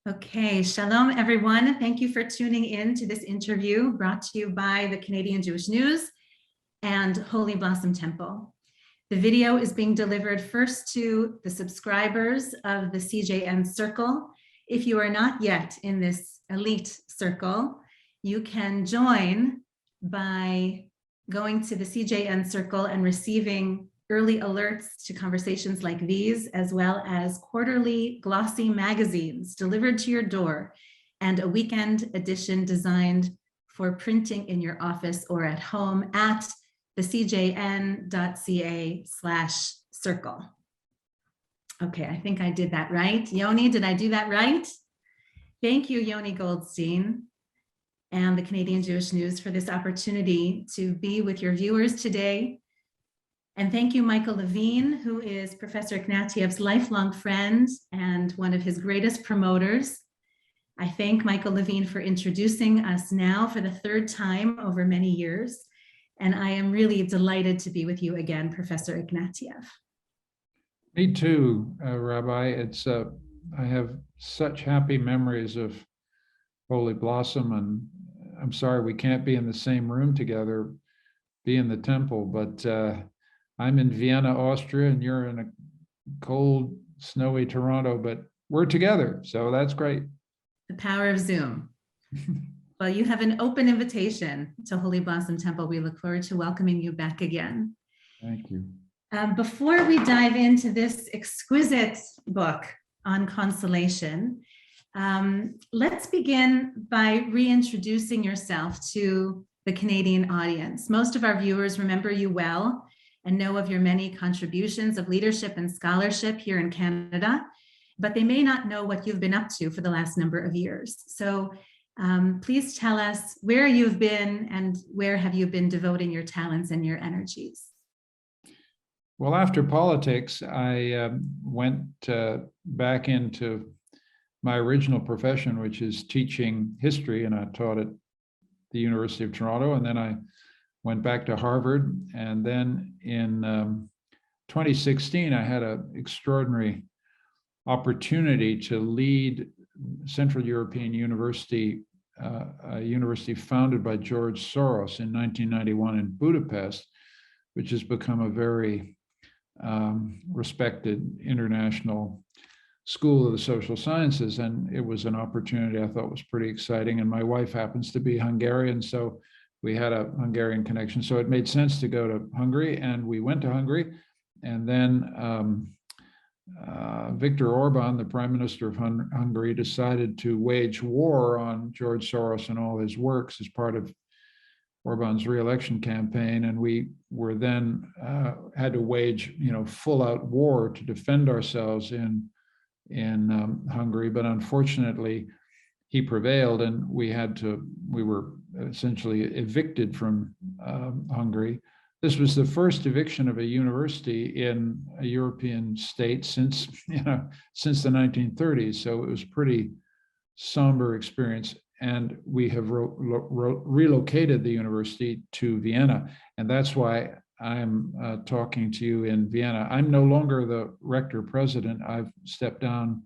Okay, shalom everyone. Thank you for tuning in to this interview brought to you by the Canadian Jewish News and Holy Blossom Temple. The video is being delivered first to the subscribers of the CJN Circle. If you are not yet in this elite circle, you can join by going to the CJN Circle and receiving early alerts to conversations like these, as well as quarterly glossy magazines delivered to your door and a weekend edition designed for printing in your office or at home at the cjn.ca/circle. Okay, I think I did that right. Yoni, did I do that right? Thank you, Yoni Goldstein and the Canadian Jewish News for this opportunity to be with your viewers today. And thank you, Michael Levine, who is Professor Ignatieff's lifelong friend and one of his greatest promoters. I thank Michael Levine for introducing us now for the third time over many years. And I am really delighted to be with you again, Professor Ignatieff. Me too, Rabbi. I have such happy memories of Holy Blossom, and I'm sorry we can't be in the same room together, be in the temple, but I'm in Vienna, Austria, and you're in a cold, snowy Toronto, but we're together, so that's great. The power of Zoom. Well, you have an open invitation to Holy Blossom Temple. We look forward to welcoming you back again. Thank you. Before we dive into this exquisite book on consolation, let's begin by reintroducing yourself to the Canadian audience. Most of our viewers remember you well and know of your many contributions of leadership and scholarship here in Canada, but they may not know what you've been up to for the last number of years. So please tell us where you've been and where have you been devoting your talents and your energies. Well, after politics, I went back into my original profession, which is teaching history, and I taught at the University of Toronto, and then I went back to Harvard. And then in 2016, I had an extraordinary opportunity to lead Central European University, a university founded by George Soros in 1991 in Budapest, which has become a very respected international school of the social sciences. And it was an opportunity I thought was pretty exciting. And my wife happens to be Hungarian, so we had a Hungarian connection. So it made sense to go to Hungary, and we went to Hungary. And then Viktor Orban, the Prime Minister of Hungary, decided to wage war on George Soros and all his works as part of Orban's re-election campaign. And we were then had to wage, full-out war to defend ourselves in Hungary. But unfortunately, he prevailed, and we were essentially evicted from Hungary. This was the first eviction of a university in a European state since the 1930s. So it was a pretty somber experience. And we have relocated the university to Vienna. And that's why I'm talking to you in Vienna. I'm no longer the rector president. I've stepped down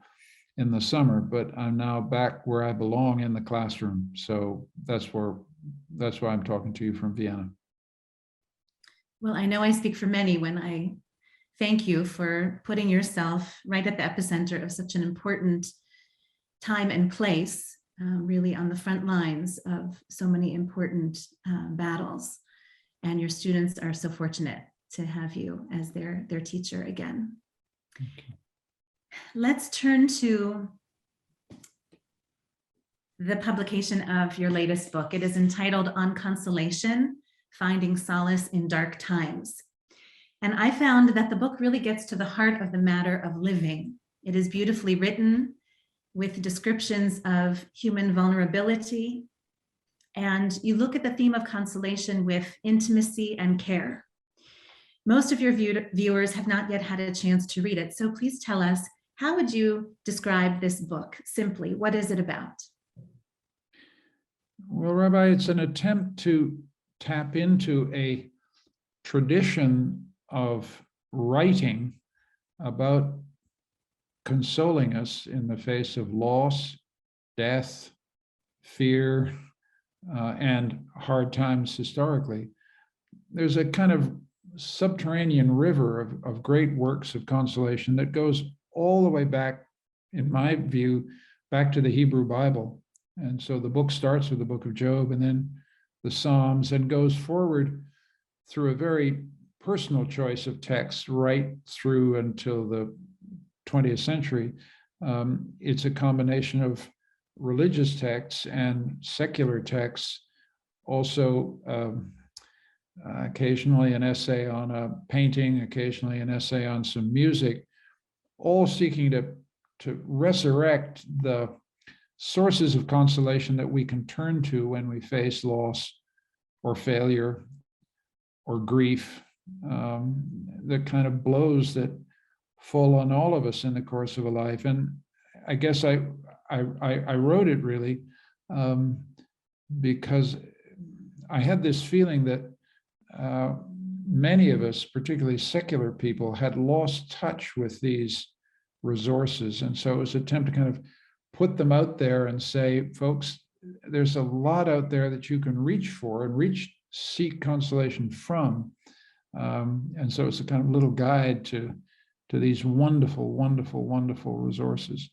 in the summer, but I'm now back where I belong, in the classroom. So that's why I'm talking to you from Vienna. Well, I know I speak for many when I thank you for putting yourself right at the epicenter of such an important time and place, really on the front lines of so many important battles. And your students are so fortunate to have you as their teacher again. Okay. Let's turn to the publication of your latest book. It is entitled On Consolation, Finding Solace in Dark Times. And I found that the book really gets to the heart of the matter of living. It is beautifully written with descriptions of human vulnerability. And you look at the theme of consolation with intimacy and care. Most of your viewers have not yet had a chance to read it. So please tell us, how would you describe this book simply? What is it about? Well, Rabbi, it's an attempt to tap into a tradition of writing about consoling us in the face of loss death, fear, and hard times historically. There's a kind of subterranean river of great works of consolation that goes all the way back, in my view, back to the Hebrew Bible. And so the book starts with the book of Job and then the Psalms and goes forward through a very personal choice of text right through until the 20th century. It's a combination of religious texts and secular texts, also occasionally an essay on a painting, occasionally an essay on some music, all seeking to resurrect the sources of consolation that we can turn to when we face loss or failure or grief, the kind of blows that fall on all of us in the course of a life. And I guess I wrote it really because I had this feeling that many of us, particularly secular people, had lost touch with these resources. And so it was an attempt to kind of put them out there and say, folks, there's a lot out there that you can reach for and seek consolation from. And so it's a kind of little guide to these wonderful, wonderful, wonderful resources.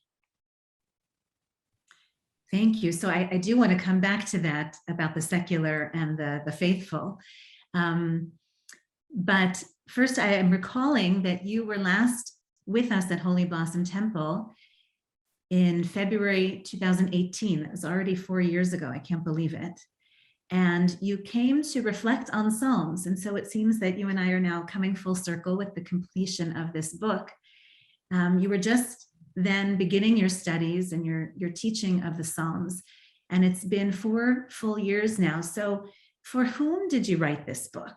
Thank you. So I do want to come back to that about the secular and the faithful. But first, I am recalling that you were last with us at Holy Blossom Temple in February 2018. That was already 4 years ago. I can't believe it. And you came to reflect on Psalms. And so it seems that you and I are now coming full circle with the completion of this book. You were just then beginning your studies and your teaching of the Psalms. And it's been 4 full years now. So for whom did you write this book?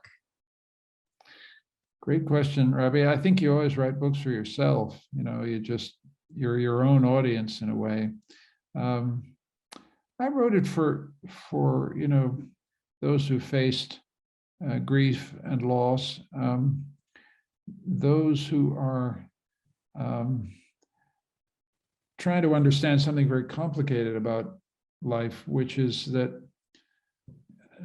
Great question, Rabbi. I think you always write books for yourself. You know, you're your own audience in a way. I wrote it for those who faced grief and loss, those who are trying to understand something very complicated about life, which is that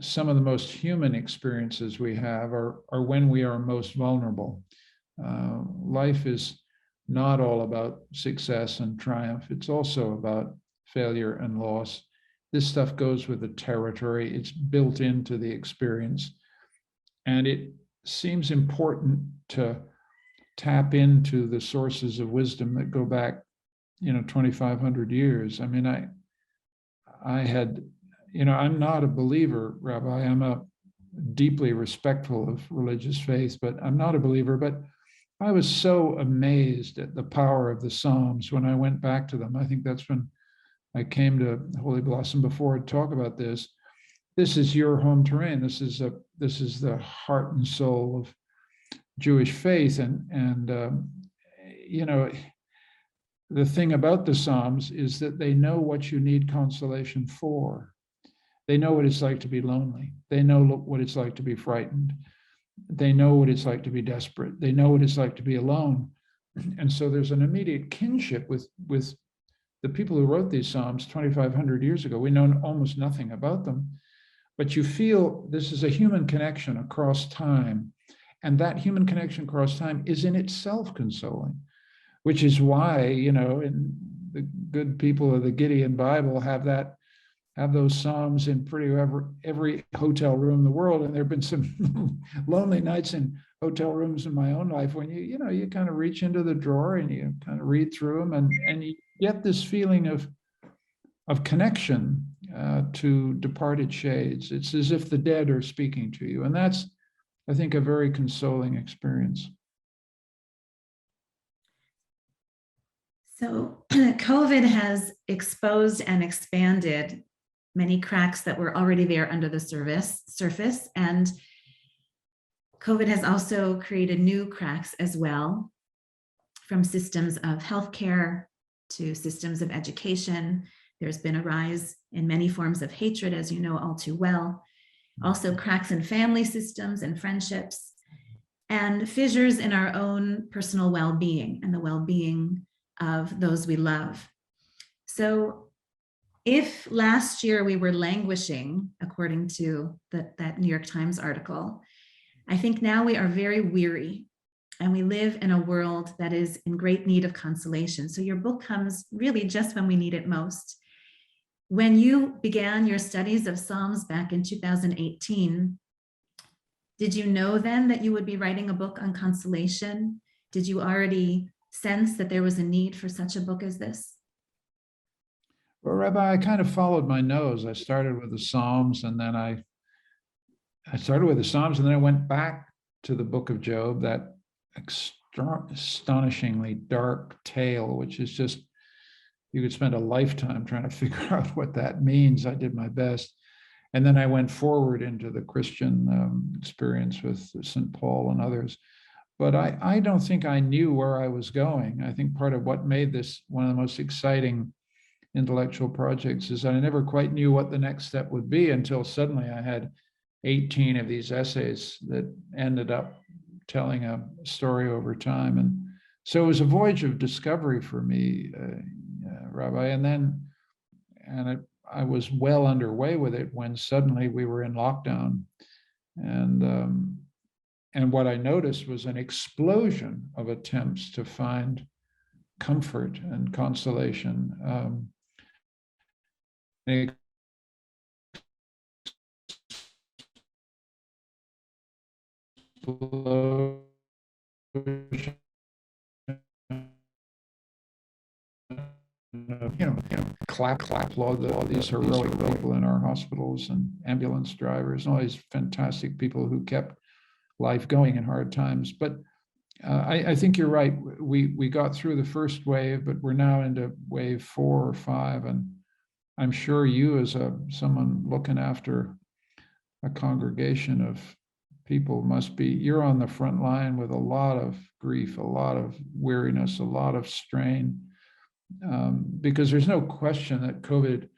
some of the most human experiences we have are when we are most vulnerable. Life is not all about success and triumph. It's also about failure and loss. This stuff goes with the territory. It's built into the experience. And it seems important to tap into the sources of wisdom that go back, 2,500 years. I mean, I had, I'm not a believer, Rabbi. I'm a deeply respectful of religious faith, but I'm not a believer. But I was so amazed at the power of the Psalms when I went back to them. I think that's when I came to Holy Blossom before to talk about this. This is your home terrain. This is the heart and soul of Jewish faith. And the thing about the Psalms is that they know what you need consolation for. They know what it's like to be lonely. They know what it's like to be frightened. They know what it's like to be desperate. They know what it's like to be alone. And so there's an immediate kinship with the people who wrote these Psalms 2,500 years ago. We know almost nothing about them, but you feel this is a human connection across time. And that human connection across time is in itself consoling, which is why, in the good people of the Gideon Bible have those Psalms in pretty every hotel room in the world. And there have been some lonely nights in hotel rooms in my own life when you kind of reach into the drawer and you kind of read through them and you get this feeling of connection to departed shades. It's as if the dead are speaking to you. And that's, I think, a very consoling experience. So COVID has exposed and expanded many cracks that were already there under the surface. And COVID has also created new cracks as well, from systems of healthcare to systems of education. There's been a rise in many forms of hatred, as you know all too well. Also cracks in family systems and friendships, and fissures in our own personal well-being and the well-being of those we love. So if last year we were languishing, according to that New York Times article, I think now we are very weary, and we live in a world that is in great need of consolation. So your book comes really just when we need it most. When you began your studies of Psalms back in 2018, did you know then that you would be writing a book on consolation? Did you already sense that there was a need for such a book as this? Well, Rabbi, I kind of followed my nose. I started with the Psalms, and then I started with the Psalms, and then I went back to the book of Job, that astonishingly dark tale, which is just, you could spend a lifetime trying to figure out what that means. I did my best. And then I went forward into the Christian experience with St. Paul and others. But I don't think I knew where I was going. I think part of what made this one of the most exciting intellectual projects is I never quite knew what the next step would be until suddenly I had 18 of these essays that ended up telling a story over time. And so it was a voyage of discovery for me, Rabbi. I was well underway with it when suddenly we were in lockdown. And what I noticed was an explosion of attempts to find comfort and consolation. Clap, applaud these heroic people in our hospitals and ambulance drivers and all these fantastic people who kept life going in hard times. But I think you're right. We got through the first wave, but we're now into wave 4 or 5. And I'm sure you, as someone looking after a congregation of people, you're on the front line with a lot of grief, a lot of weariness, a lot of strain. Because there's no question that COVID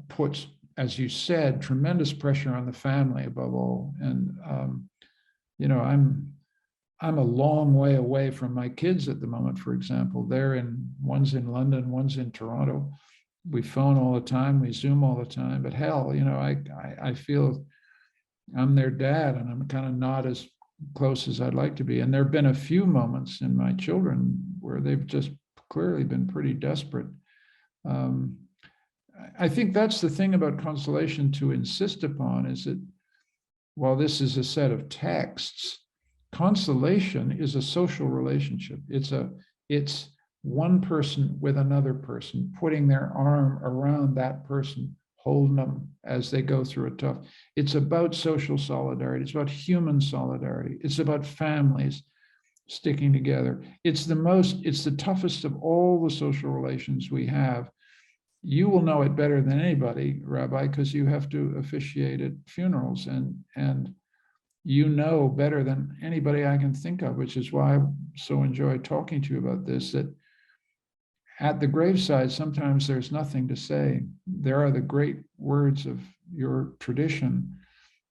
puts, as you said, tremendous pressure on the family above all. And I'm a long way away from my kids at the moment. For example, one's in London, one's in Toronto. We phone all the time, we Zoom all the time. But hell, I feel I'm their dad, and I'm kind of not as close as I'd like to be. And there have been a few moments in my children where they've just clearly been pretty desperate. I think that's the thing about consolation to insist upon, is that while this is a set of texts, consolation is a social relationship. It's one person with another person, putting their arm around that person, holding them as they go through a tough. It's about social solidarity. It's about human solidarity. It's about families sticking together. It's the toughest of all the social relations we have. You will know it better than anybody, Rabbi, because you have to officiate at funerals, and you know better than anybody I can think of, which is why I so enjoy talking to you about this, that at the graveside, sometimes there's nothing to say. There are the great words of your tradition,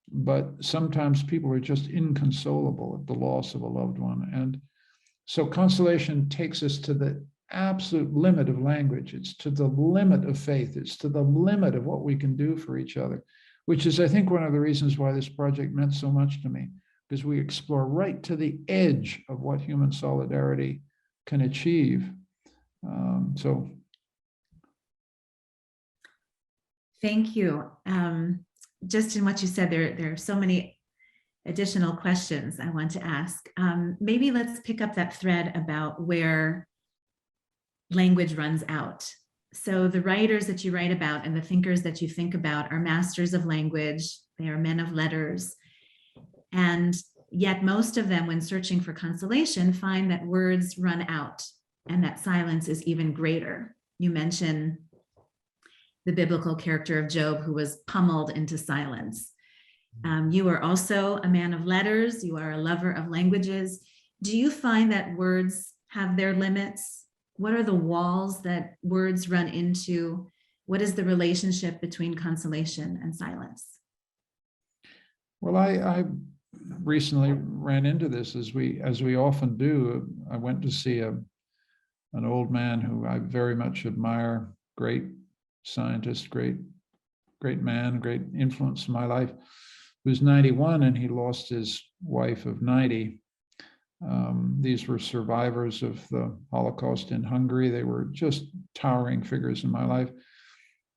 but sometimes people are just inconsolable at the loss of a loved one. And so consolation takes us to the absolute limit of language. It's to the limit of faith. It's to the limit of what we can do for each other, which is, I think, one of the reasons why this project meant so much to me, because we explore right to the edge of what human solidarity can achieve. Thank you. Just in what you said, there are so many additional questions I want to ask. Maybe let's pick up that thread about where language runs out. So the writers that you write about and the thinkers that you think about are masters of language. They are men of letters. And yet most of them, when searching for consolation, find that words run out and that silence is even greater. You mention the biblical character of Job, who was pummeled into silence. You are also a man of letters. You are a lover of languages. Do you find that words have their limits? What are the walls that words run into? What is the relationship between consolation and silence? Well, I recently ran into this, as we often do. I went to see an old man who I very much admire, great scientist, great man, great influence in my life, who's 91, and he lost his wife of 90. These were survivors of the Holocaust in Hungary. They were just towering figures in my life.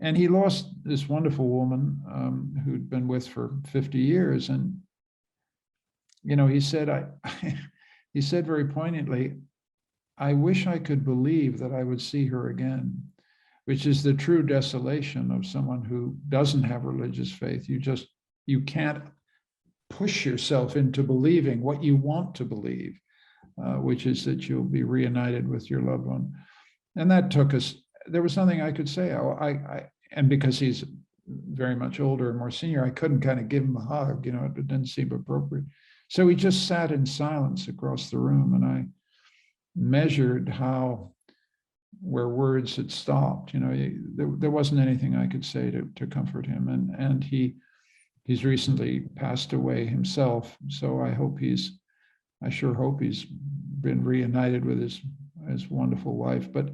And he lost this wonderful woman who'd been with for 50 years. And, he said, he said very poignantly, I wish I could believe that I would see her again, which is the true desolation of someone who doesn't have religious faith. You can't push yourself into believing what you want to believe, which is that you'll be reunited with your loved one. And that took us, there was nothing I could say. And because he's very much older and more senior, I couldn't kind of give him a hug, it didn't seem appropriate. So we just sat in silence across the room, and I measured where words had stopped. There wasn't anything I could say to comfort him. And he's recently passed away himself. So I sure hope he's been reunited with his wonderful wife. But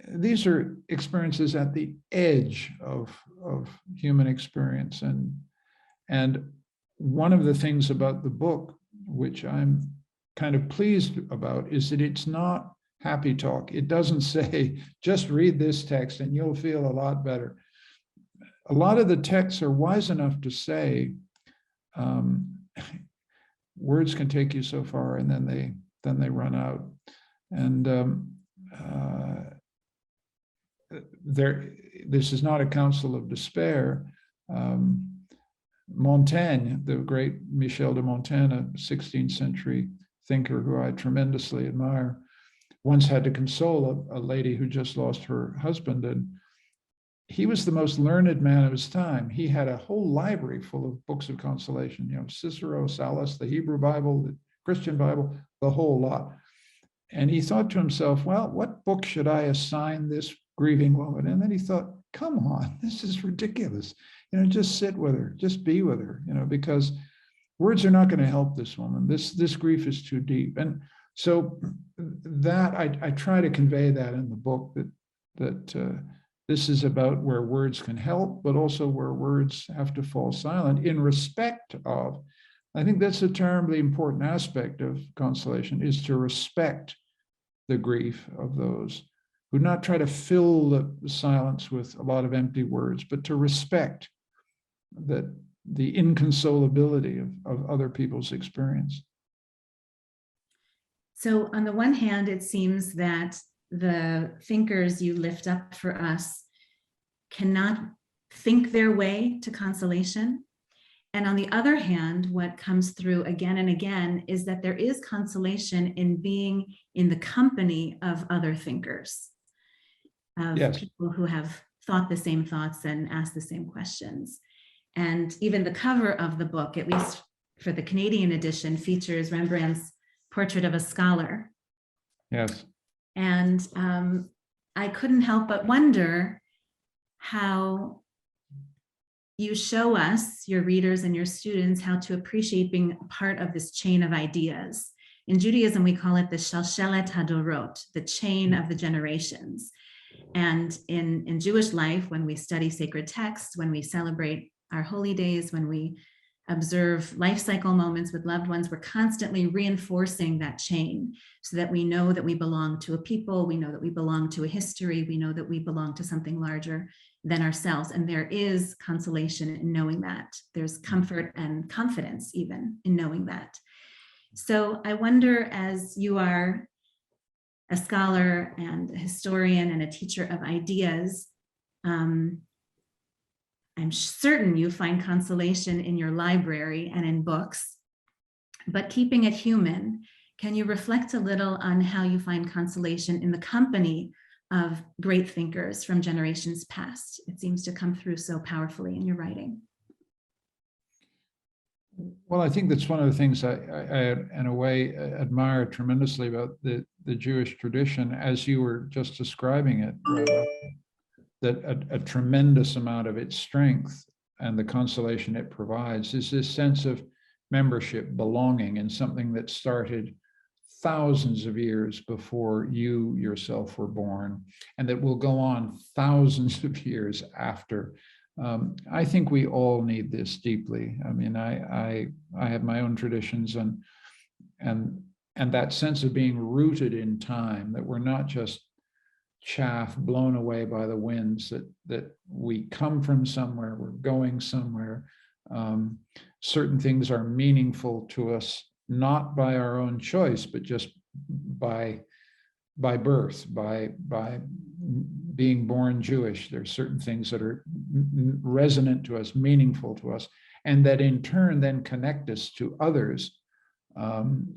these are experiences at the edge of human experience. And one of the things about the book, which I'm kind of pleased about, is that it's not happy talk. It doesn't say, just read this text and you'll feel a lot better. A lot of the texts are wise enough to say, words can take you so far, and then they run out. And this is not a counsel of despair. Montaigne, the great Michel de Montaigne, a 16th century thinker who I tremendously admire, once had to console a lady who just lost her husband. And he was the most learned man of his time. He had a whole library full of books of consolation, Cicero, Sallust, the Hebrew Bible, the Christian Bible, the whole lot. And he thought to himself, well, what book should I assign this grieving woman? And then he thought, come on, this is ridiculous. Just sit with her, just be with her, because words are not going to help this woman. This grief is too deep. And so that I try to convey that in the book, that this is about where words can help, but also where words have to fall silent in respect of. I think that's a terribly important aspect of consolation, is to respect the grief of those who not try to fill the silence with a lot of empty words, but to respect that the inconsolability of other people's experience. So on the one hand, it seems that the thinkers you lift up for us cannot think their way to consolation. And on the other hand, what comes through again and again is that there is consolation in being in the company of other thinkers, of Yes. people who have thought the same thoughts and asked the same questions. And even the cover of the book, at least for the Canadian edition, features Rembrandt's portrait of a scholar. Yes. And I couldn't help but wonder how you show us, your readers and your students, how to appreciate being part of this chain of ideas. In Judaism, we call it the Shalshelet Hadorot, the chain of the generations. And in Jewish life, when we study sacred texts, when we celebrate our holy days, when we observe life cycle moments with loved ones, we're constantly reinforcing that chain so that we know that we belong to a people, we know that we belong to a history, we know that we belong to something larger than ourselves. And there is consolation in knowing that. There's comfort and confidence even in knowing that. So I wonder, as you are a scholar and a historian and a teacher of ideas, I'm certain you find consolation in your library and in books, but keeping it human, can you reflect a little on how you find consolation in the company of great thinkers from generations past? It seems to come through so powerfully in your writing. Well, I think that's one of the things I in a way, admire tremendously about the Jewish tradition, as you were just describing it, that a tremendous amount of its strength and the consolation it provides is this sense of membership, belonging in something that started thousands of years before you yourself were born, and that will go on thousands of years after. I think we all need this deeply. I mean, I have my own traditions, and that sense of being rooted in time, that we're not just chaff blown away by the winds, that we come from somewhere, we're going somewhere. Certain things are meaningful to us, not by our own choice, but just by birth, by being born Jewish. There's certain things that are resonant to us, meaningful to us, and that in turn then connect us to others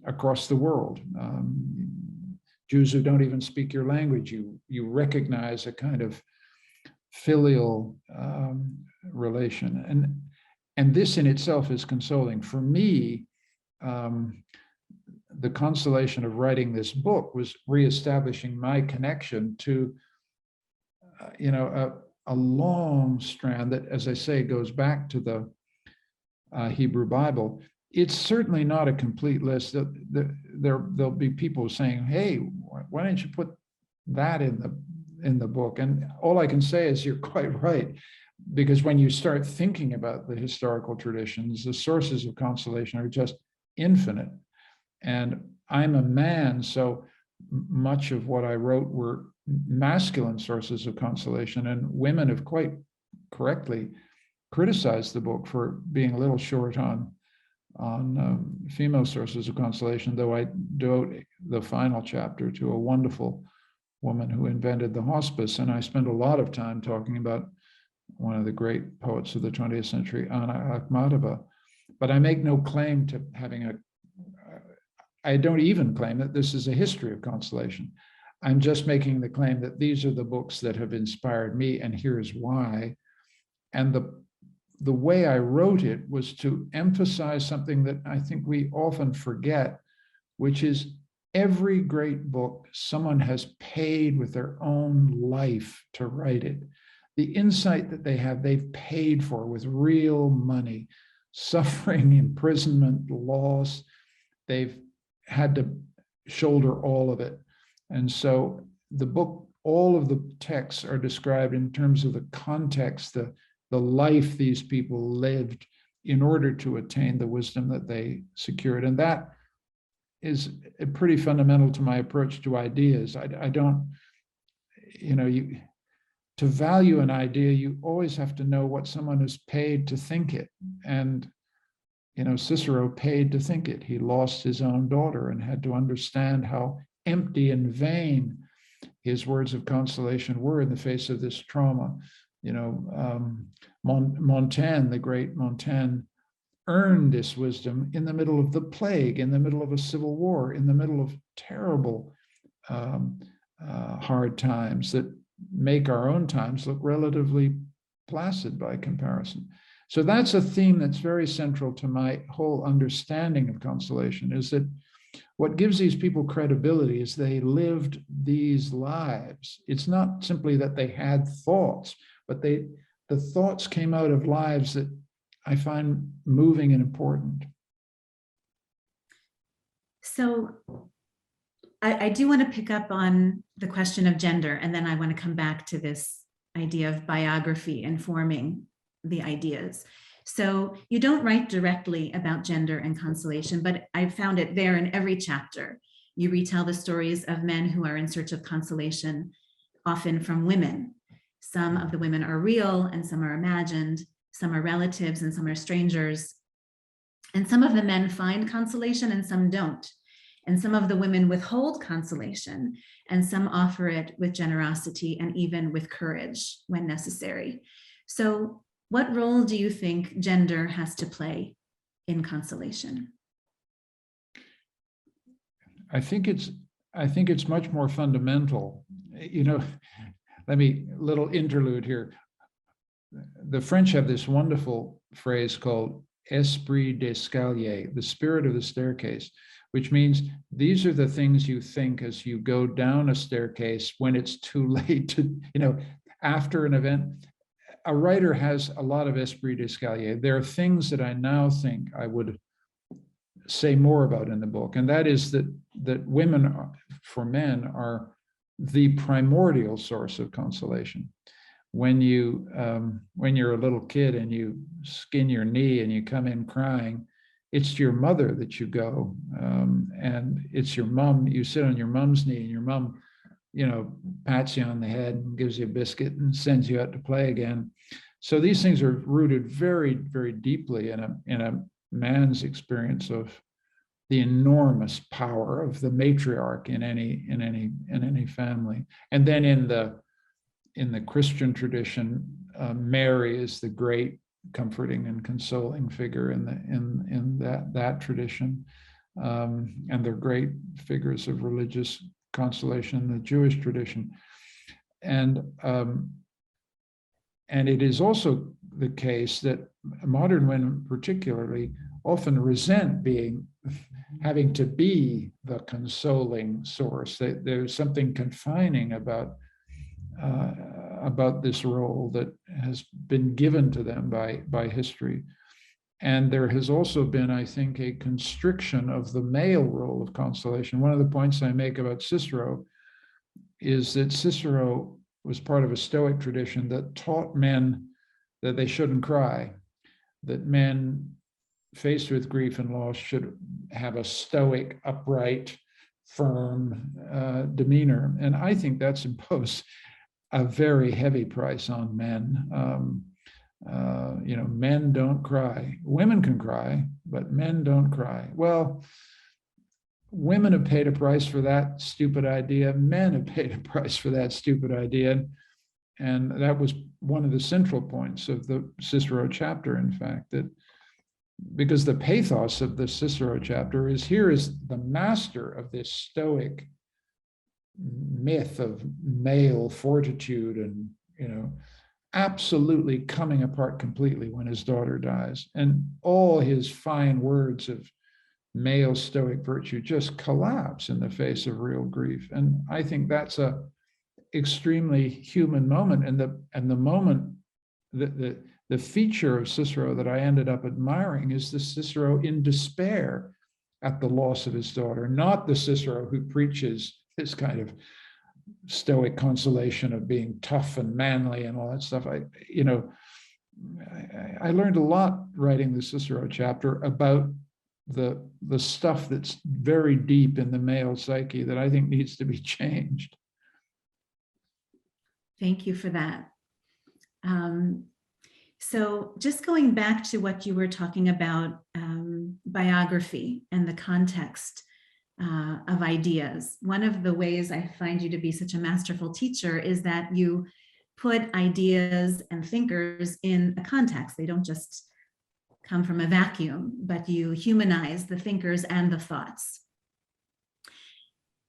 across the world. Jews who don't even speak your language, you recognize a kind of filial relation, and this in itself is consoling. For me, the consolation of writing this book was reestablishing my connection to, a long strand that, as I say, goes back to the Hebrew Bible. It's certainly not a complete list. There'll be people saying, "Hey, why don't you put that in the book?" And all I can say is you're quite right, because when you start thinking about the historical traditions, the sources of consolation are just infinite. And I'm a man, so much of what I wrote were masculine sources of consolation, and women have quite correctly criticized the book for being a little short on female sources of consolation, though I devote the final chapter to a wonderful woman who invented the hospice. And I spend a lot of time talking about one of the great poets of the 20th century, Anna Akhmatova. But I make no claim to having I don't even claim that this is a history of consolation. I'm just making the claim that these are the books that have inspired me, and here's why. And the way I wrote it was to emphasize something that I think we often forget, which is every great book, someone has paid with their own life to write it. The insight that they have, they've paid for with real money, suffering, imprisonment, loss. They've had to shoulder all of it. And so the book, all of the texts are described in terms of the context, the life these people lived in order to attain the wisdom that they secured. And that is pretty fundamental to my approach to ideas. I don't, to value an idea, you always have to know what someone is paid to think it. And Cicero paid to think it. He lost his own daughter and had to understand how empty and vain his words of consolation were in the face of this trauma. Montaigne, the great Montaigne, earned this wisdom in the middle of the plague, in the middle of a civil war, in the middle of terrible hard times that make our own times look relatively placid by comparison. So that's a theme that's very central to my whole understanding of consolation, is that what gives these people credibility is they lived these lives. It's not simply that they had thoughts, but the thoughts came out of lives that I find moving and important. So I do want to pick up on the question of gender, and then I want to come back to this idea of biography informing the ideas. So you don't write directly about gender and consolation, but I found it there in every chapter. You retell the stories of men who are in search of consolation, often from women. Some of the women are real and some are imagined, some are relatives and some are strangers. And some of the men find consolation and some don't. And some of the women withhold consolation and some offer it with generosity and even with courage when necessary. So what role do you think gender has to play in consolation? I think it's much more fundamental. Little interlude here. The French have this wonderful phrase called esprit d'escalier, the spirit of the staircase, which means these are the things you think as you go down a staircase when it's too late to, after an event. A writer has a lot of esprit d'escalier. There are things that I now think I would say more about in the book, and that is that women for men are the primordial source of consolation. When you're a little kid and you skin your knee and you come in crying, it's to your mother that you go, and it's your mom. You sit on your mom's knee, and your mom, pats you on the head and gives you a biscuit and sends you out to play again. So these things are rooted very, very deeply in a man's experience of the enormous power of the matriarch in any family. And then in the Christian tradition, Mary is the great comforting and consoling figure in that tradition, and they're great figures of religious consolation in the Jewish tradition, and it is also the case that modern women, particularly, often resent having to be the consoling source. There's something confining about this role that has been given to them by history. And there has also been, I think, a constriction of the male role of consolation. One of the points I make about Cicero is that Cicero was part of a Stoic tradition that taught men that they shouldn't cry, that men faced with grief and loss should have a stoic, upright, firm demeanor. And I think that's imposed a very heavy price on men. Men don't cry. Women can cry, but men don't cry. Well, women have paid a price for that stupid idea. Men have paid a price for that stupid idea. And that was one of the central points of the Cicero chapter, in fact, that because the pathos of the Cicero chapter is here is the master of this Stoic myth of male fortitude and, absolutely coming apart completely when his daughter dies. And all his fine words of male Stoic virtue just collapse in the face of real grief. And I think that's a extremely human moment. And the moment the feature of Cicero that I ended up admiring is the Cicero in despair at the loss of his daughter, not the Cicero who preaches this kind of Stoic consolation of being tough and manly and all that stuff. I learned a lot writing the Cicero chapter about the stuff that's very deep in the male psyche that I think needs to be changed. Thank you for that. So just going back to what you were talking about, biography and the context of ideas. One of the ways I find you to be such a masterful teacher is that you put ideas and thinkers in a context. They don't just come from a vacuum, but you humanize the thinkers and the thoughts.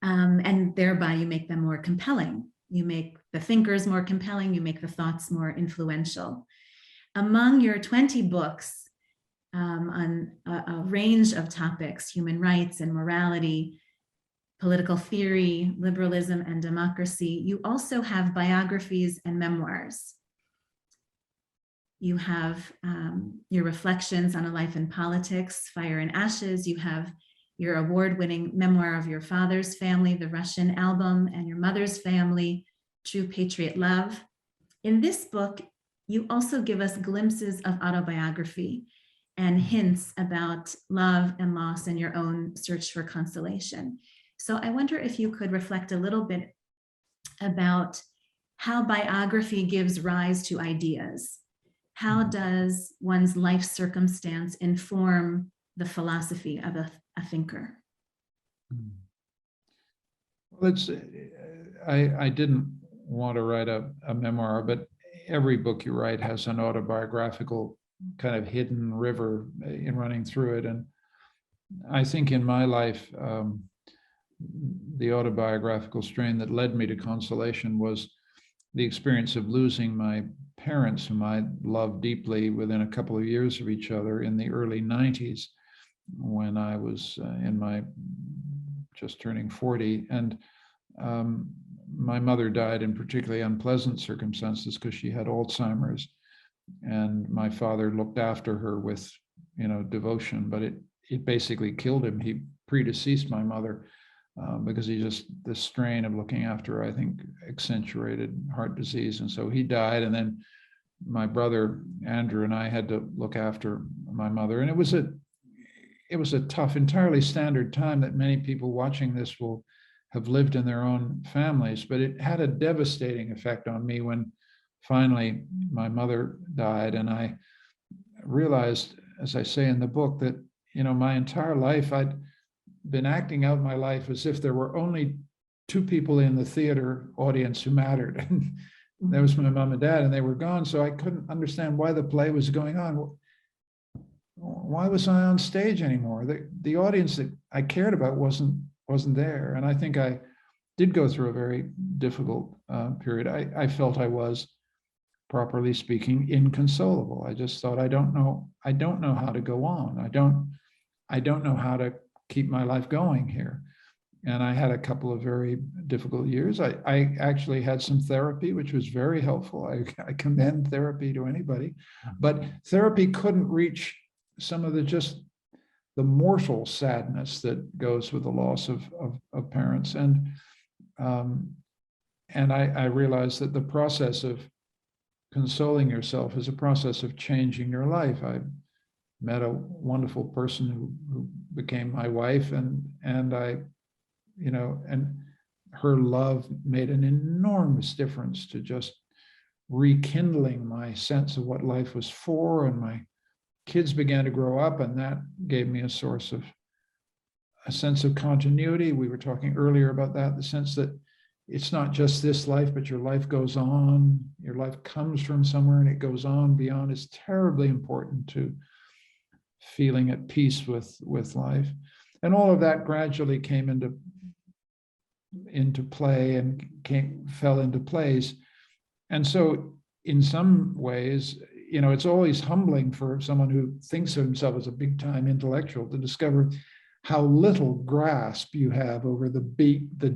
And thereby you make them more compelling. You make the thinkers more compelling, you make the thoughts more influential. Among your 20 books, on a range of topics, human rights and morality, political theory, liberalism and democracy, you also have biographies and memoirs. You have your reflections on a life in politics, Fire and Ashes. You have your award-winning memoir of your father's family, The Russian Album, and your mother's family, True Patriot Love. In this book, you also give us glimpses of autobiography and hints about love and loss and your own search for consolation. So I wonder if you could reflect a little bit about how biography gives rise to ideas. How does one's life circumstance inform the philosophy of a thinker? Well, I didn't want to write a memoir, but every book you write has an autobiographical kind of hidden river in running through it. And I think in my life, the autobiographical strain that led me to consolation was the experience of losing my parents, whom I loved deeply, within a couple of years of each other in the early 90s, when I was just turning 40. And my mother died in particularly unpleasant circumstances because she had Alzheimer's. And my father looked after her with, devotion, but it basically killed him. He predeceased my mother because the strain of looking after her, I think, accentuated heart disease. And so he died. And then my brother, Andrew, and I had to look after my mother. And it was a tough, entirely standard time that many people watching this will have lived in their own families, but it had a devastating effect on me when finally my mother died. And I realized, as I say in the book, that, my entire life I'd been acting out my life as if there were only two people in the theater audience who mattered. And that was my mom and dad, and they were gone. So I couldn't understand why the play was going on. Why was I on stage anymore? The audience that I cared about wasn't there. And I think I did go through a very difficult period. I felt I was, properly speaking, inconsolable. I just thought, I don't know how to go on. I don't know how to keep my life going here. And I had a couple of very difficult years. I actually had some therapy, which was very helpful. I commend therapy to anybody, but therapy couldn't reach some of the mortal sadness that goes with the loss of parents. And I realized that the process of consoling yourself is a process of changing your life. I met a wonderful person who became my wife, and her love made an enormous difference to just rekindling my sense of what life was for. And my kids began to grow up, and that gave me a sense of continuity. We were talking earlier about that, the sense that it's not just this life, but your life goes on. Your life comes from somewhere and it goes on beyond. Is terribly important to feeling at peace with life. And all of that gradually came into play and fell into place. And so in some ways, it's always humbling for someone who thinks of himself as a big time intellectual to discover how little grasp you have over the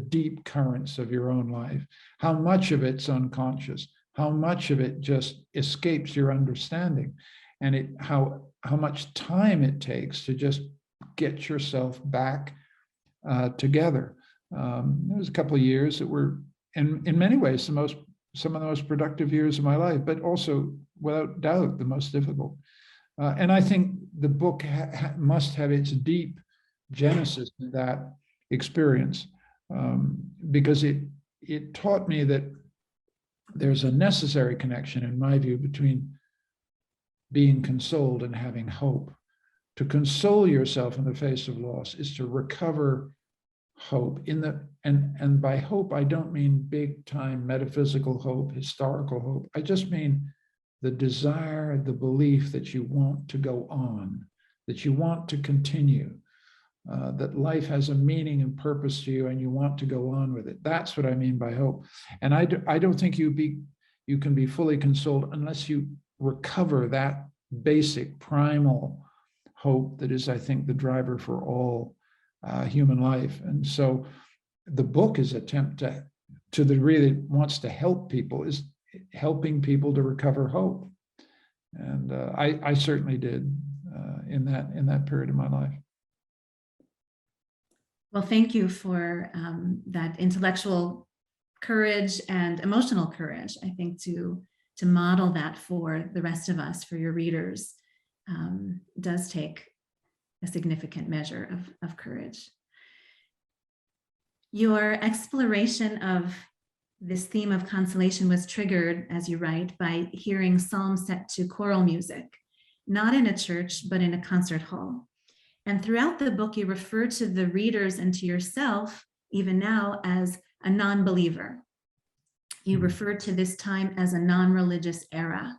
deep currents of your own life, how much of it's unconscious, how much of it just escapes your understanding, and how much time it takes to just get yourself back together. There was a couple of years that were, in many ways, some of the most productive years of my life, but also, without doubt, the most difficult. And I think the book must have its deep genesis in that experience, because it taught me that there's a necessary connection, in my view, between being consoled and having hope. To console yourself in the face of loss is to recover hope and by hope, I don't mean big time metaphysical hope, historical hope. I just mean the desire, the belief that you want to go on, that you want to continue, that life has a meaning and purpose to you and you want to go on with it. That's what I mean by hope. And I don't think you can be fully consoled unless you recover that basic primal hope that is, I think, the driver for all human life. And so the book is attempt to the degree that it wants to help people, is helping people to recover hope. And I certainly did in that period of my life. Well, thank you for that intellectual courage and emotional courage, I think, to model that for the rest of us, for your readers, does take a significant measure of courage. Your exploration of this theme of consolation was triggered, as you write, by hearing psalms set to choral music, not in a church, but in a concert hall. And throughout the book, you refer to the readers and to yourself, even now, as a non-believer. You refer to this time as a non-religious era.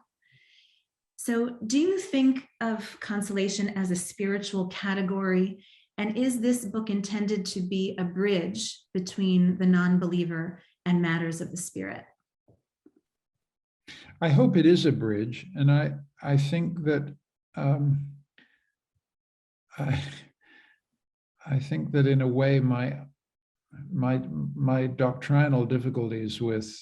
So do you think of consolation as a spiritual category? And is this book intended to be a bridge between the non-believer and matters of the spirit? I hope it is a bridge. And I think that I think that in a way my doctrinal difficulties with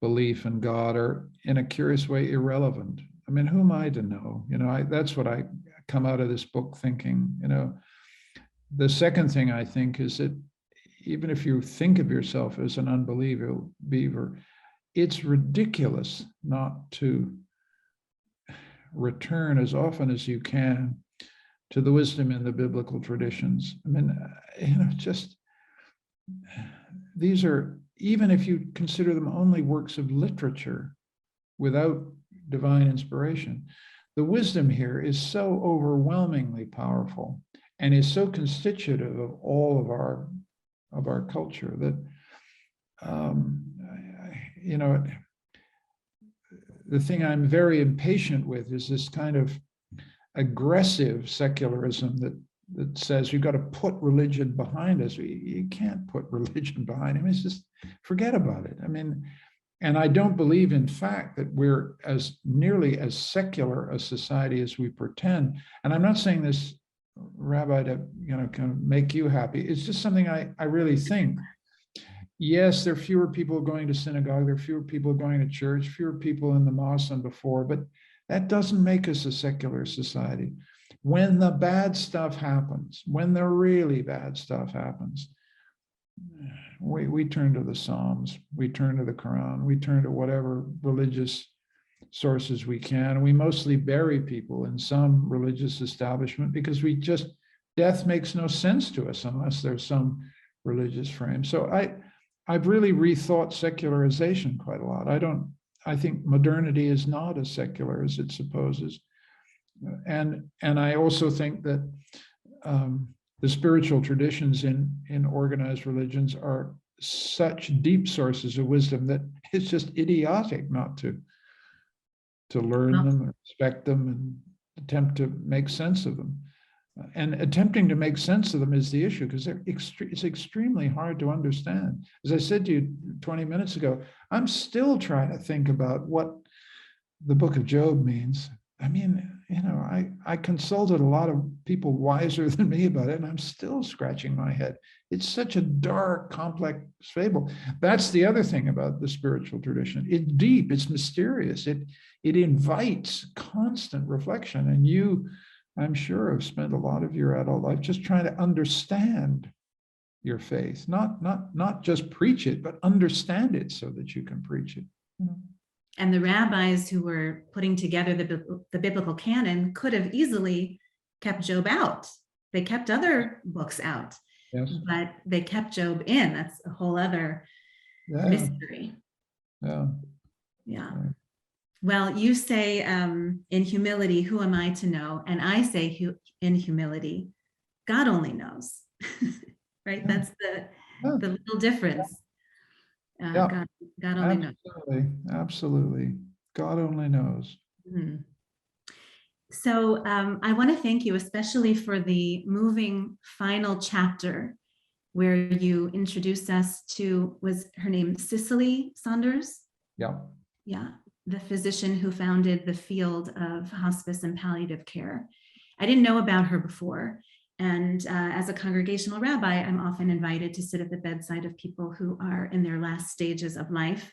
belief in God are in a curious way irrelevant. I mean, who am I to know? That's what I come out of this book thinking. The second thing I think is that even if you think of yourself as an unbeliever, it's ridiculous not to return as often as you can to the wisdom in the biblical traditions. I mean, just these are, even if you consider them only works of literature without divine inspiration, the wisdom here is so overwhelmingly powerful and is so constitutive of all of our culture that the thing I'm very impatient with is this kind of aggressive secularism that says you've got to put religion behind us. You can't put religion behind him. It's just forget about it. I mean, and I don't believe, in fact, that we're as nearly as secular a society as we pretend. And I'm not saying this, Rabbi, to kind of make you happy. It's just something I really think. Yes, there are fewer people going to synagogue, there are fewer people going to church, fewer people in the mosque than before, but that doesn't make us a secular society. When the bad stuff happens, when the really bad stuff happens, we turn to the Psalms, we turn to the Quran, we turn to whatever religious sources we can. We mostly bury people in some religious establishment because death makes no sense to us unless there's some religious frame. So I've really rethought secularization quite a lot. I think modernity is not as secular as it supposes. And I also think that the spiritual traditions in organized religions are such deep sources of wisdom that it's just idiotic not to learn them, and respect them, and attempt to make sense of them. And attempting to make sense of them is the issue, because it's extremely hard to understand. As I said to you 20 minutes ago, I'm still trying to think about what the book of Job means. I mean, I consulted a lot of people wiser than me about it, and I'm still scratching my head. It's such a dark, complex fable. That's the other thing about the spiritual tradition. It's deep, it's mysterious, it invites constant reflection. And you, I'm sure, have spent a lot of your adult life just trying to understand your faith, not just preach it, but understand it so that you can preach it. And the rabbis who were putting together the biblical canon could have easily kept Job out. They kept other books out, yes, but they kept Job in. That's a whole other mystery. Yeah. Right. Well, you say in humility, who am I to know? And I say in humility, God only knows, right? Yeah. That's the little difference. God only knows. Absolutely. God only knows. Mm-hmm. So I want to thank you, especially for the moving final chapter where you introduced us to, was her name Cicely Saunders? Yeah. Yeah. The physician who founded the field of hospice and palliative care. I didn't know about her before. And as a congregational rabbi, I'm often invited to sit at the bedside of people who are in their last stages of life.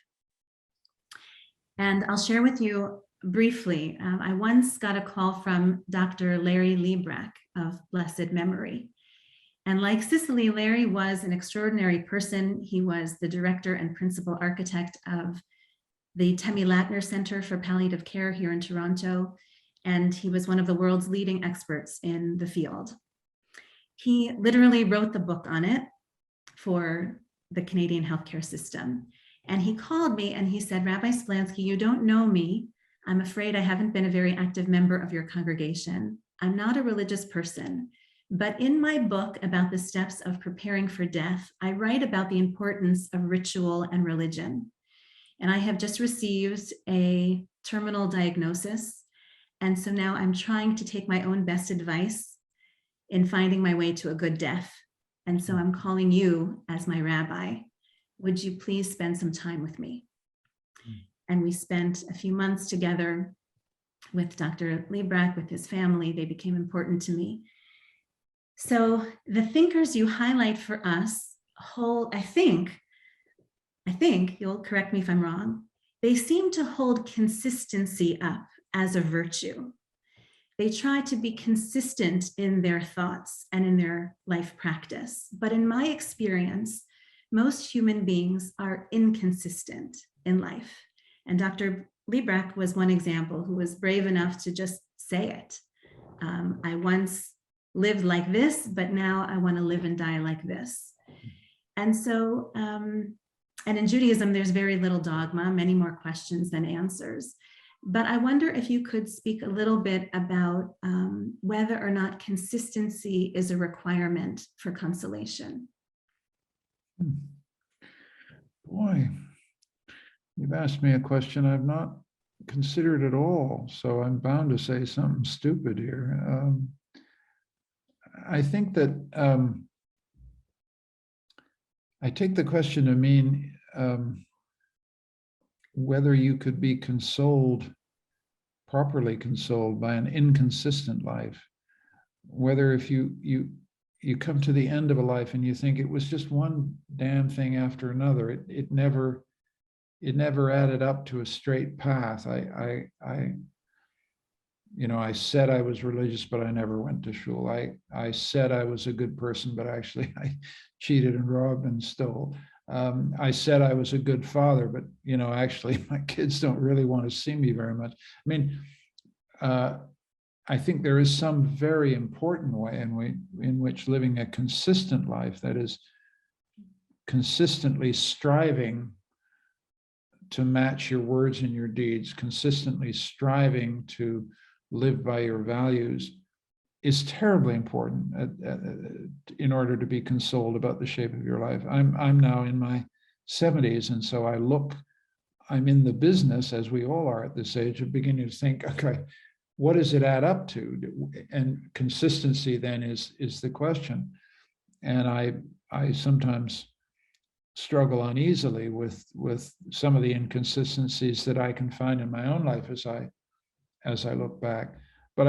And I'll share with you briefly, I once got a call from Dr. Larry Liebrack of blessed memory. And like Cicely, Larry was an extraordinary person. He was the director and principal architect of the Temi Latner Center for Palliative Care here in Toronto. And he was one of the world's leading experts in the field. He literally wrote the book on it for the Canadian healthcare system. And he called me and he said, Rabbi Splansky, you don't know me. I'm afraid I haven't been a very active member of your congregation. I'm not a religious person, but in my book about the steps of preparing for death, I write about the importance of ritual and religion. And I have just received a terminal diagnosis. And so now I'm trying to take my own best advice in finding my way to a good death. And so I'm calling you as my rabbi. Would you please spend some time with me? And we spent a few months together with Dr. Liebrack, with his family. They became important to me. So the thinkers you highlight for us hold, I think, you'll correct me if I'm wrong, they seem to hold consistency up as a virtue. they try to be consistent in their thoughts and in their life practice. But in my experience, most human beings are inconsistent in life. And Dr. Liebrecht was one example who was brave enough to just say it. I once lived like this, but now I want to live and die like this. And so, and in Judaism, there's very little dogma, many more questions than answers. But I wonder if you could speak a little bit about whether or not consistency is a requirement for consolation. Boy, you've asked me a question I've not considered at all, so I'm bound to say something stupid here. I think that I take the question to mean whether you could be consoled, properly consoled by an inconsistent life, whether if you come to the end of a life and you think it was just one damn thing after another, it never added up to a straight path. I said I was religious, but I never went to shul. I said I was a good person, but actually I cheated and robbed and stole. I said I was a good father, but actually my kids don't really want to see me very much. I mean, I think there is some very important way in which living a consistent life, that is consistently striving to match your words and your deeds, consistently striving to live by your values, is terribly important in order to be consoled about the shape of your life. I'm now in my 70s, and so I'm in the business, as we all are at this age, of beginning to think, okay, what does it add up to? And consistency then is the question. And I sometimes struggle uneasily with some of the inconsistencies that I can find in my own life as I look back. But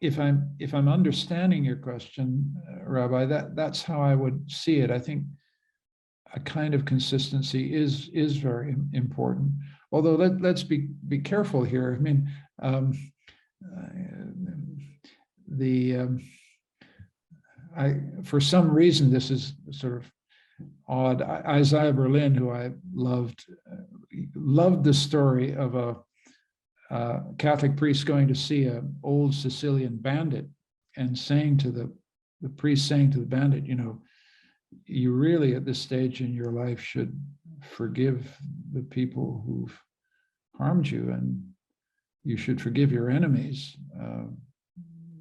if I'm understanding your question, Rabbi, that's how I would see it. I think a kind of consistency is very important. Although let's be careful here. I mean, for some reason, this is sort of odd. Isaiah Berlin, who I loved the story of a Catholic priest going to see an old Sicilian bandit and saying to the priest saying to the bandit, you really at this stage in your life should forgive the people who've harmed you, and you should forgive your enemies,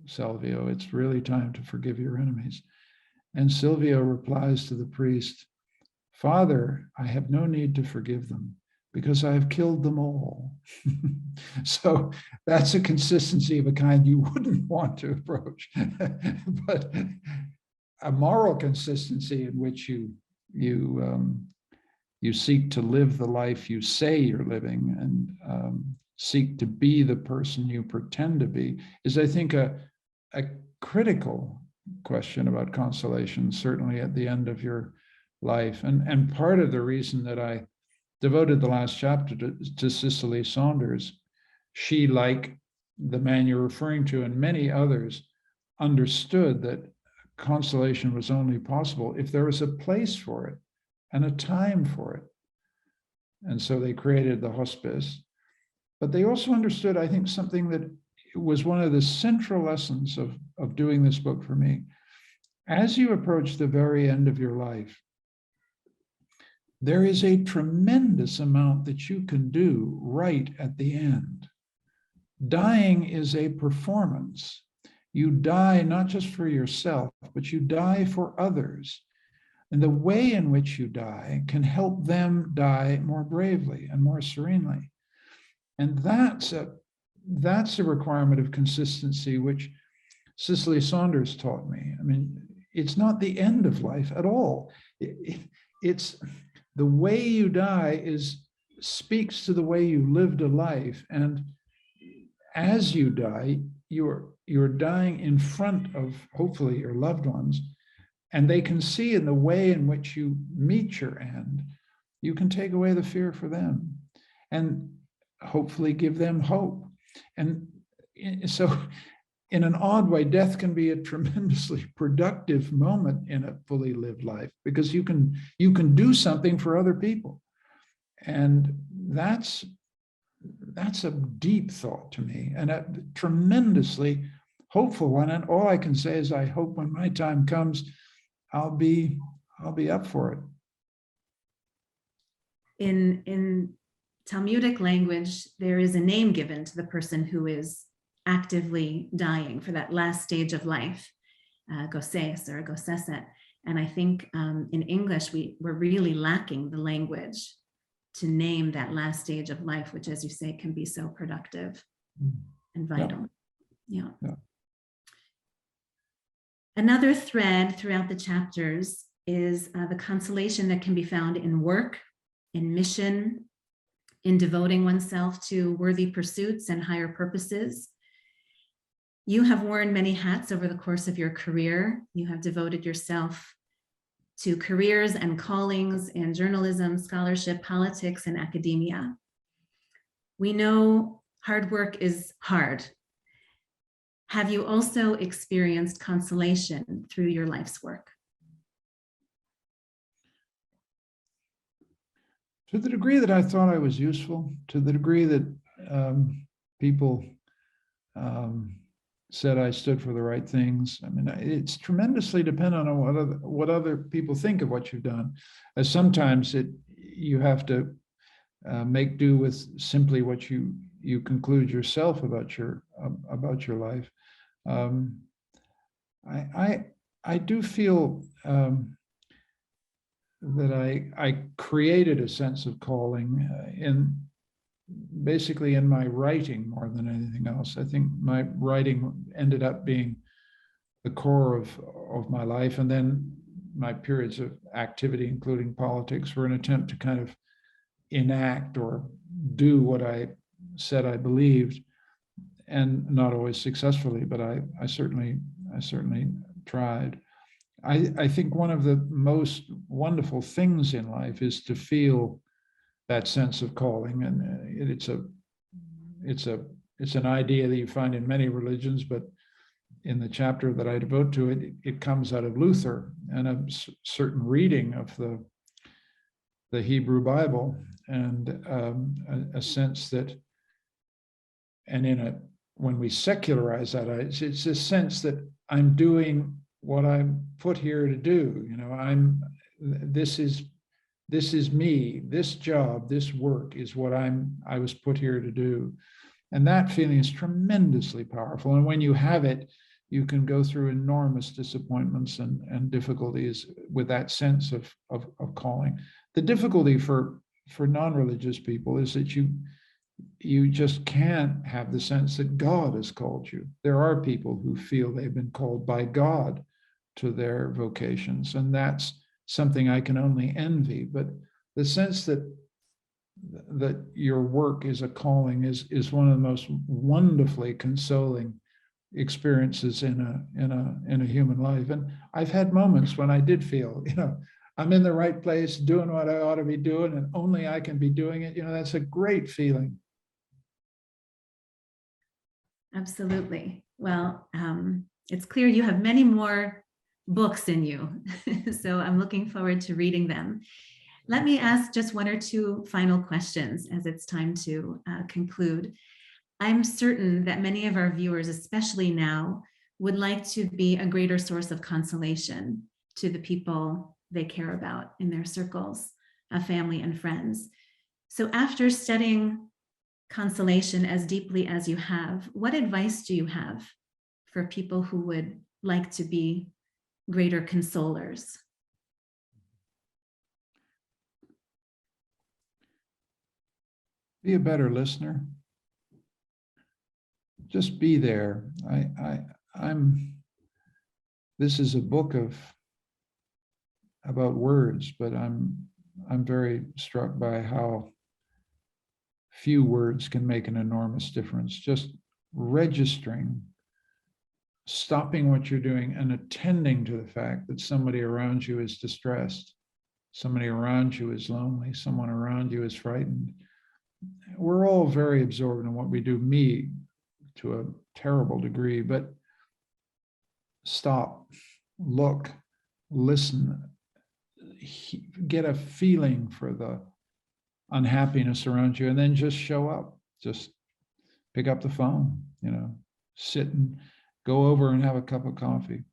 Silvio. It's really time to forgive your enemies. And Silvio replies to the priest, Father, I have no need to forgive them because I have killed them all. So that's a consistency of a kind you wouldn't want to approach. But a moral consistency in which you seek to live the life you say you're living and seek to be the person you pretend to be is, I think, a critical question about consolation, certainly at the end of your life. And part of the reason that I devoted the last chapter to Cicely Saunders, she, like the man you're referring to and many others, understood that consolation was only possible if there was a place for it and a time for it. And so they created the hospice. But they also understood, I think, something that was one of the central lessons of doing this book for me. As you approach the very end of your life, there is a tremendous amount that you can do right at the end. Dying is a performance. You die not just for yourself, but you die for others. And the way in which you die can help them die more bravely and more serenely. And that's a requirement of consistency, which Cicely Saunders taught me. I mean, it's not the end of life at all. It's the way you die speaks to the way you lived a life. And as you die, you're dying in front of, hopefully, your loved ones. And they can see in the way in which you meet your end, you can take away the fear for them and hopefully give them hope. And, so in an odd way, death can be a tremendously productive moment in a fully lived life, because you can do something for other people. And that's a deep thought to me, and a tremendously hopeful one. And all I can say is I hope when my time comes, I'll be up for it. In Talmudic language, there is a name given to the person who is actively dying for that last stage of life, goses or goseset. And I think in English, we're really lacking the language to name that last stage of life, which, as you say, can be so productive and vital. Yeah. Another thread throughout the chapters is the consolation that can be found in work, in mission, in devoting oneself to worthy pursuits and higher purposes. You have worn many hats over the course of your career. You have devoted yourself to careers and callings in journalism, scholarship, politics, and academia. We know hard work is hard. Have you also experienced consolation through your life's work? To the degree that I thought I was useful, to the degree that people said I stood for the right things. I mean, it's tremendously dependent on what other people think of what you've done. As sometimes you have to make do with simply what you conclude yourself about your life. I do feel that I created a sense of calling basically in my writing more than anything else. I think my writing ended up being the core of my life, and then my periods of activity, including politics, were an attempt to kind of enact or do what I said I believed, and not always successfully, but I certainly tried. I think one of the most wonderful things in life is to feel that sense of calling, and it's an idea that you find in many religions, but in the chapter that I devote to it, it comes out of Luther and a certain reading of the Hebrew Bible, and a sense that, and when we secularize that, it's a sense that I'm doing what I'm put here to do. You know, this is me, this job, this work is what I was put here to do. And that feeling is tremendously powerful. And when you have it, you can go through enormous disappointments and difficulties with that sense of calling. The difficulty for non-religious people is that you just can't have the sense that God has called you. There are people who feel they've been called by God to their vocations, and that's something I can only envy. But the sense that your work is a calling is one of the most wonderfully consoling experiences in a human life. And I've had moments when I did feel, I'm in the right place, doing what I ought to be doing, and only I can be doing it. That's a great feeling. Absolutely. Well, it's clear you have many more books in you. So I'm looking forward to reading them. Let me ask just one or two final questions as it's time to conclude. I'm certain that many of our viewers, especially now, would like to be a greater source of consolation to the people they care about in their circles of family and friends. So after studying consolation as deeply as you have, what advice do you have for people who would like to be greater consolers? Be a better listener. Just be there. This is a book about words, but I'm very struck by how few words can make an enormous difference. Just registering, stopping what you're doing and attending to the fact that somebody around you is distressed, somebody around you is lonely, someone around you is frightened. We're all very absorbed in what we do. Me, to a terrible degree, but stop, look, listen, get a feeling for the unhappiness around you, and then just show up. Just pick up the phone, sit and go over and have a cup of coffee.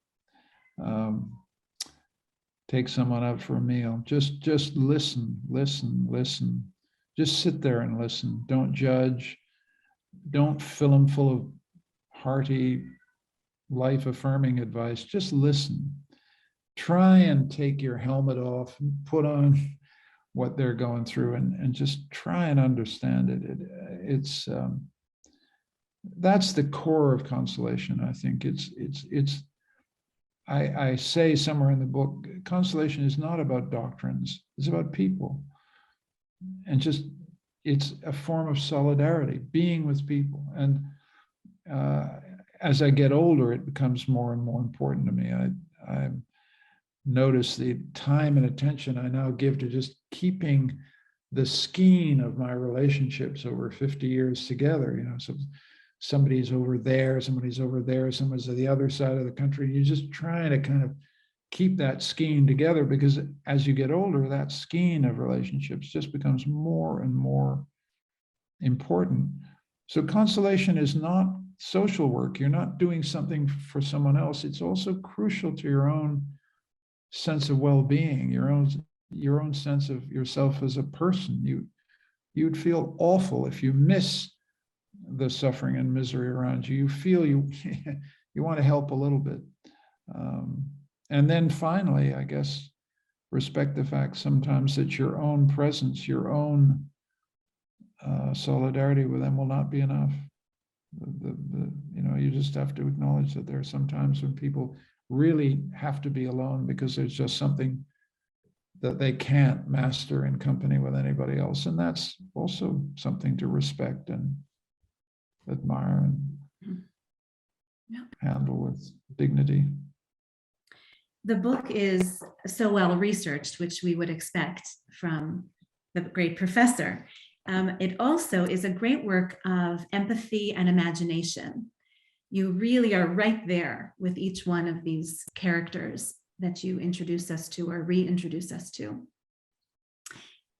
Take someone out for a meal. Just listen. Just sit there and listen. Don't judge. Don't fill them full of hearty, life-affirming advice. Just listen. Try and take your helmet off and put on what they're going through, and just try and understand it. That's the core of consolation. I think I say somewhere in the book, consolation is not about doctrines, it's about people. And it's a form of solidarity, being with people. And as I get older, it becomes more and more important to me. I notice the time and attention I now give to just keeping the skein of my relationships over 50 years together. So somebody's over there, somebody's over there, someone's at the other side of the country. You're just trying to kind of keep that skein together, because as you get older, that skein of relationships just becomes more and more important. So consolation is not social work. You're not doing something for someone else. It's also crucial to your own sense of well-being, your own sense of yourself as a person. You'd feel awful if you miss the suffering and misery around you. You feel you want to help a little bit. And then finally, I guess, respect the fact sometimes that your own presence, your own solidarity with them will not be enough. You just have to acknowledge that there are some times when people really have to be alone because there's just something that they can't master in company with anybody else. And that's also something to respect and admire and handle with dignity. The book is so well researched, which we would expect from the great professor. It also is a great work of empathy and imagination. You really are right there with each one of these characters that you introduce us to or reintroduce us to.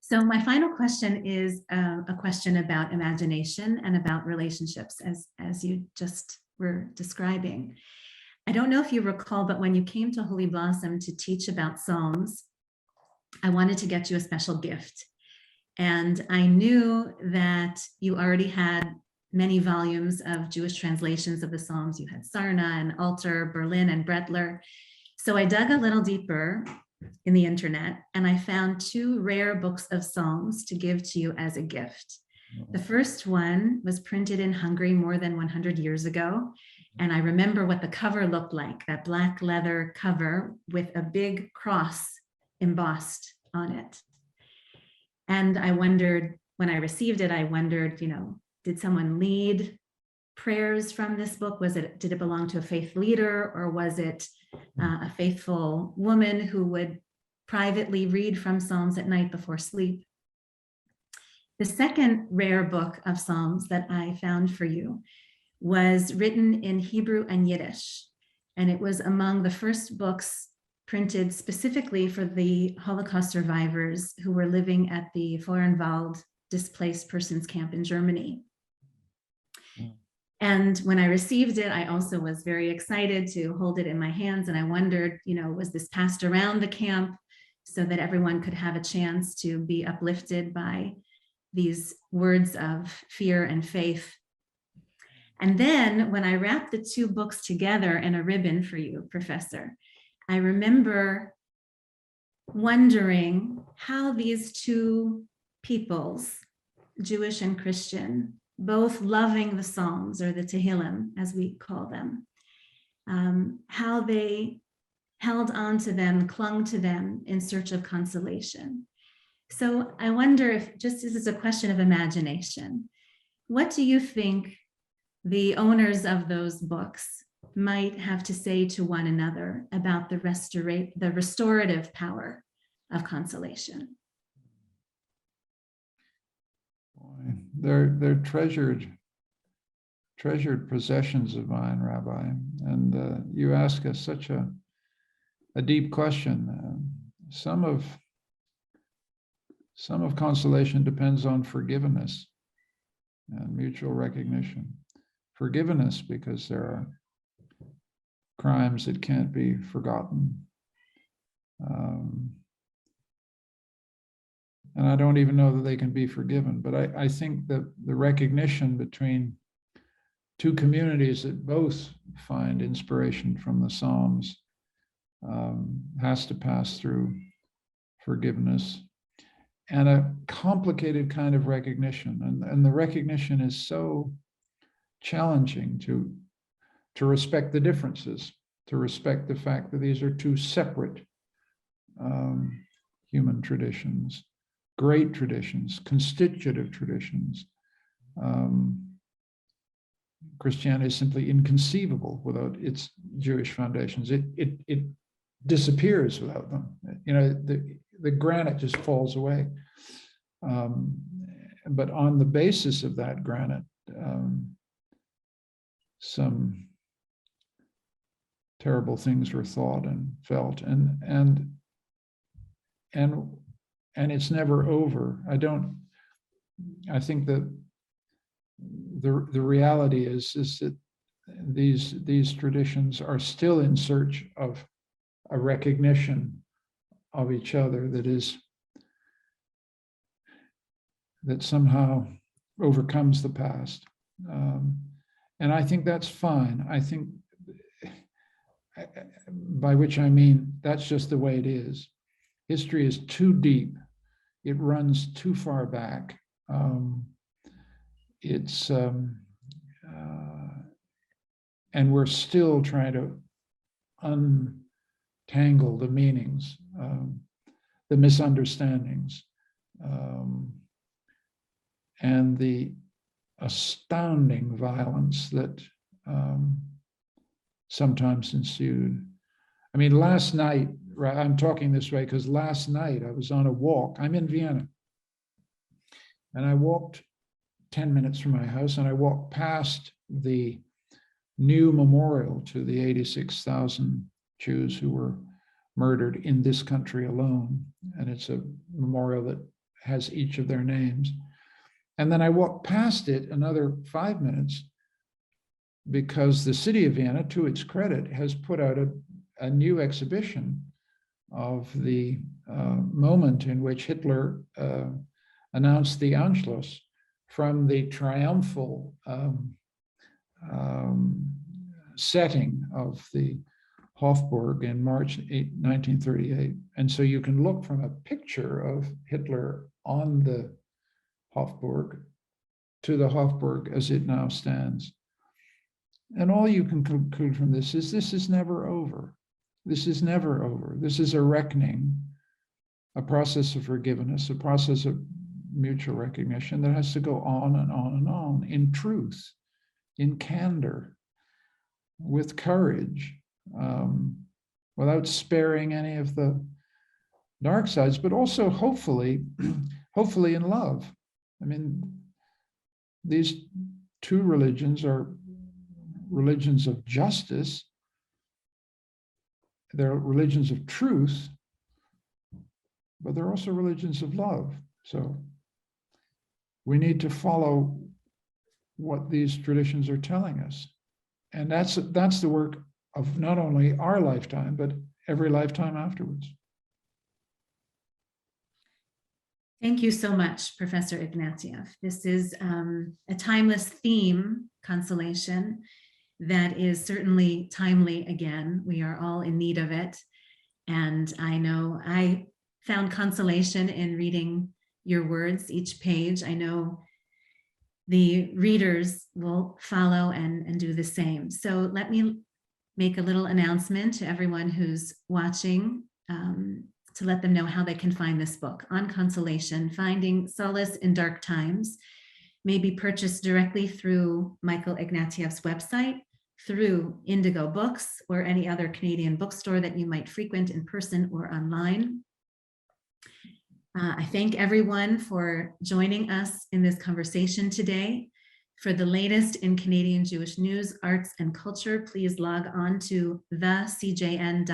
So my final question is a question about imagination and about relationships, as you just were describing. I don't know if you recall, but when you came to Holy Blossom to teach about Psalms, I wanted to get you a special gift. And I knew that you already had many volumes of Jewish translations of the Psalms. You had Sarna and Alter, Berlin, and Brettler. So I dug a little deeper in the internet, and I found 2 rare books of Psalms to give to you as a gift. The first one was printed in Hungary more than 100 years ago. And I remember what the cover looked like, that black leather cover with a big cross embossed on it. And I wondered, when I received it, I wondered, did someone lead prayers from this book? Did it belong to a faith leader, or was it a faithful woman who would privately read from Psalms at night before sleep? The second rare book of Psalms that I found for you was written in Hebrew and Yiddish, and it was among the first books printed specifically for the Holocaust survivors who were living at the Feurenwald displaced persons camp in Germany. And when I received it, I also was very excited to hold it in my hands, and I wondered, was this passed around the camp so that everyone could have a chance to be uplifted by these words of fear and faith? And then when I wrapped the 2 books together in a ribbon for you, Professor, I remember wondering how these 2 peoples, Jewish and Christian, both loving the Psalms, or the Tehillim, as we call them, how they held on to them, clung to them in search of consolation. So I wonder if, just as it's a question of imagination, what do you think the owners of those books might have to say to one another about the restorative power of consolation? They're treasured treasured possessions of mine, Rabbi. And you ask us such a deep question. Some of consolation depends on forgiveness and mutual recognition. Forgiveness because there are crimes that can't be forgotten. And I don't even know that they can be forgiven, but I think that the recognition between two communities that both find inspiration from the Psalms has to pass through forgiveness and a complicated kind of recognition. And the recognition is so challenging to respect the differences, to respect the fact that these are two separate human traditions, great traditions, constitutive traditions. Christianity is simply inconceivable without its Jewish foundations. It disappears without them. You know, the granite just falls away. But on the basis of that granite, some terrible things were thought and felt, and it's never over. I think that the reality is that these traditions are still in search of a recognition of each other that somehow overcomes the past. And I think that's fine. I think, by which I mean, that's just the way it is. History is too deep. It runs too far back. And we're still trying to untangle the meanings, the misunderstandings, and the astounding violence that sometimes ensued. I mean, last night, I'm talking this way because last night I was on a walk. I'm in Vienna. And I walked 10 minutes from my house, and I walked past the new memorial to the 86,000 Jews who were murdered in this country alone. And it's a memorial that has each of their names. And then I walked past it another 5 minutes because the city of Vienna, to its credit, has put out a new exhibition of the moment in which Hitler announced the Anschluss from the triumphal setting of the Hofburg in March 1938. And so you can look from a picture of Hitler on the Hofburg to the Hofburg as it now stands. And all you can conclude from this is never over. This is never over. This is a reckoning, a process of forgiveness, a process of mutual recognition that has to go on and on and on in truth, in candor, with courage, without sparing any of the dark sides, but also hopefully in love. I mean, these two religions are religions of justice. They're religions of truth, but they're also religions of love. So we need to follow what these traditions are telling us. And that's the work of not only our lifetime, but every lifetime afterwards. Thank you so much, Professor Ignatieff. This is a timeless theme, consolation, that is certainly timely again. We are all in need of it. And I know I found consolation in reading your words, each page. I know the readers will follow and do the same. So let me make a little announcement to everyone who's watching to let them know how they can find this book, On Consolation, Finding Solace in Dark Times, may be purchased directly through Michael Ignatieff's website, through Indigo Books, or any other Canadian bookstore that you might frequent in person or online. I thank everyone for joining us in this conversation today. For the latest in Canadian Jewish news, arts, and culture, please log on to thecjn.ca.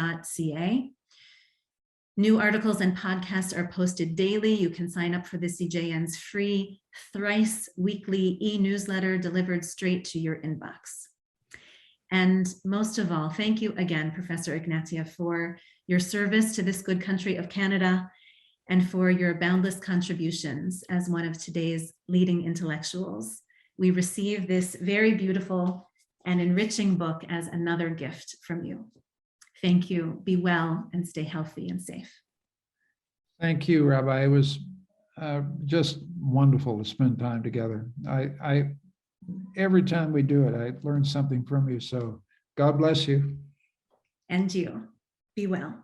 New articles and podcasts are posted daily. You can sign up for the CJN's free thrice weekly e-newsletter delivered straight to your inbox. And most of all, thank you again, Professor Ignatieff, for your service to this good country of Canada and for your boundless contributions as one of today's leading intellectuals. We receive this very beautiful and enriching book as another gift from you. Thank you. Be well and stay healthy and safe. Thank you, Rabbi. It was just wonderful to spend time together. Every time we do it, I learn something from you. So God bless you. And you. Be well.